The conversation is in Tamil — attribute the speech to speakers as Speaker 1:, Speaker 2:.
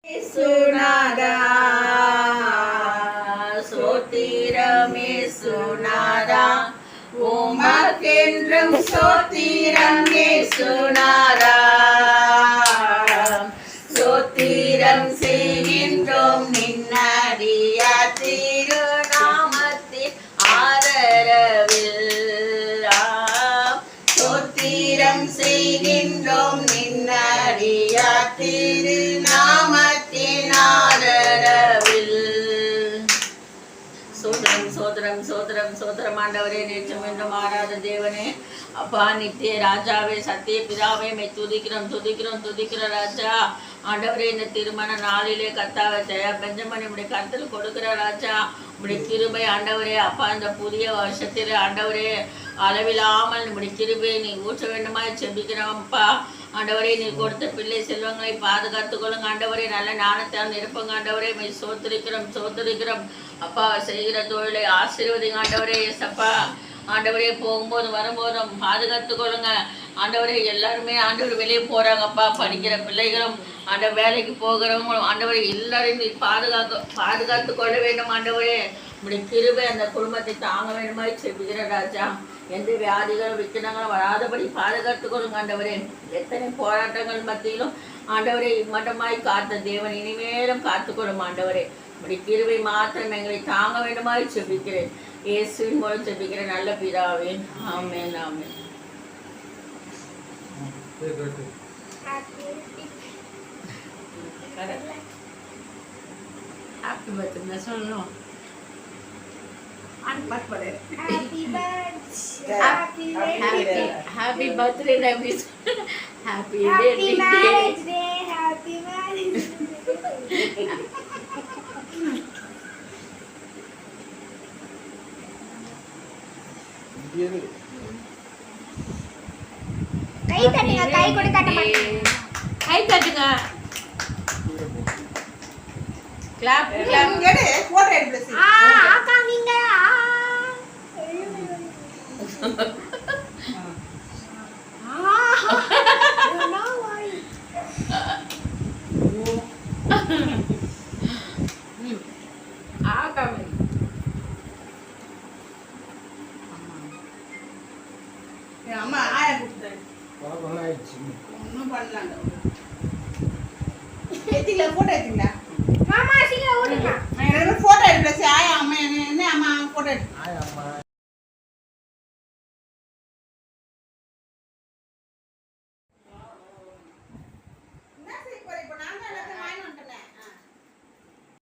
Speaker 1: சுனாதா சோத்திரமே சுனாதா உமக்கென்றும் சோத்திரமே சுனாதா சோத்திரம் செய்கின்றோம் நின்னடியா திருநாமத்தின் ஆதரவில் சோத்திரம் செய்கின்றோம் நின்னடியா திருநாமத்தின் ஆதரவில் சோதரம் சோதரம் சோதரம் சோதரம் ஆண்டவரே நேற்றும் என்றும் மாறாத தேவனே அப்பா நித்திய ராஜாவே சத்திய பிதாவே மெய் துதிக்கிறோம் துதிக்கிறோம் துதிக்கிற ராஜா ஆண்டவரே இந்த திருமண நாளிலே கர்த்தாவை ஜெயா பெஞ்சமன் இப்படி கருத்தில் கொடுக்கிற ராஜா இப்படி கிருபை ஆண்டவரே அப்பா இந்த புதிய வருஷத்தில் ஆண்டவரே அளவில்லாமல் இப்படி கிருபை நீ ஊற்ற வேண்டுமாய் செபிக்கிறோம்ப்பா ஆண்டவரே நீ கொடுத்த பிள்ளை செல்வங்களை பாதுகாத்துக்கொள்ளுங்க ஆண்டவரே நல்ல ஞானத்தால் நிரப்புங்க ஆண்டவரே மெய் சோத்திருக்கிறோம் அப்பா செய்கிற தொழிலை ஆசீர்வதிங்க ஆண்டவரே எஸ்அப்பா ஆண்டவரே போகும்போது வரும்போதும் பாதுகாத்துக்கொள்ளுங்க ஆண்டவரே எல்லாருமே ஆண்டவர் வெளியே போறாங்கப்பா படிக்கிற பிள்ளைகளும் அந்த வேலைக்கு போகிறவங்களும் ஆண்டவரே எல்லாரையும் நீ பாதுகாத்து கொள்ள வேண்டும் ஆண்டவரே இப்படி கிருபை அந்த குடும்பத்தை தாங்க வேண்டுமாய் செபிக்கிற ராஜா எந்த வியாதிகளும் விக்கினங்களும் வராதபடி பாதுகாத்துக்கொள்ளுங்க ஆண்டவரே எத்தனை போராட்டங்கள் மத்தியிலும் ஆண்டவரே இம்மட்டமாய் காத்த தேவன் இனிமேலும் காத்துக்கொள்ளும் ஆண்டவரே இப்படி கிருபை மாத்திரம் எங்களை தாங்க வேண்டுமாய் செபிக்கிறேன் இயேசுவின் மூலம் செபிக்கிறேன் நல்ல பிதாவே ஆமென் ஆமென். ஹாப்பி பர்த்டே சொல்லணும். Happy birthday, happy marriage day, happy marriage day. கை தட்டுங்க, கை கூட தட்ட மாட்டீங்க. கை தட்டுங்க. கிளாப் கிளாப் கேடு போட்டோ எடுத்து. ஆக்கா நீங்க அம்மா ஆயா கூப்பிட்டேன் ஒன்றும் பண்ணலாங்க எடுத்தீங்களா ஃபோட்டோ எடுத்தீங்களா மாமா சீக்கிரம் ஓடுங்க நான் ஃபோட்டோ எடுக்கல ஆயா அம்மா என்ன அம்மா ஃபோட்டோ எடுத்து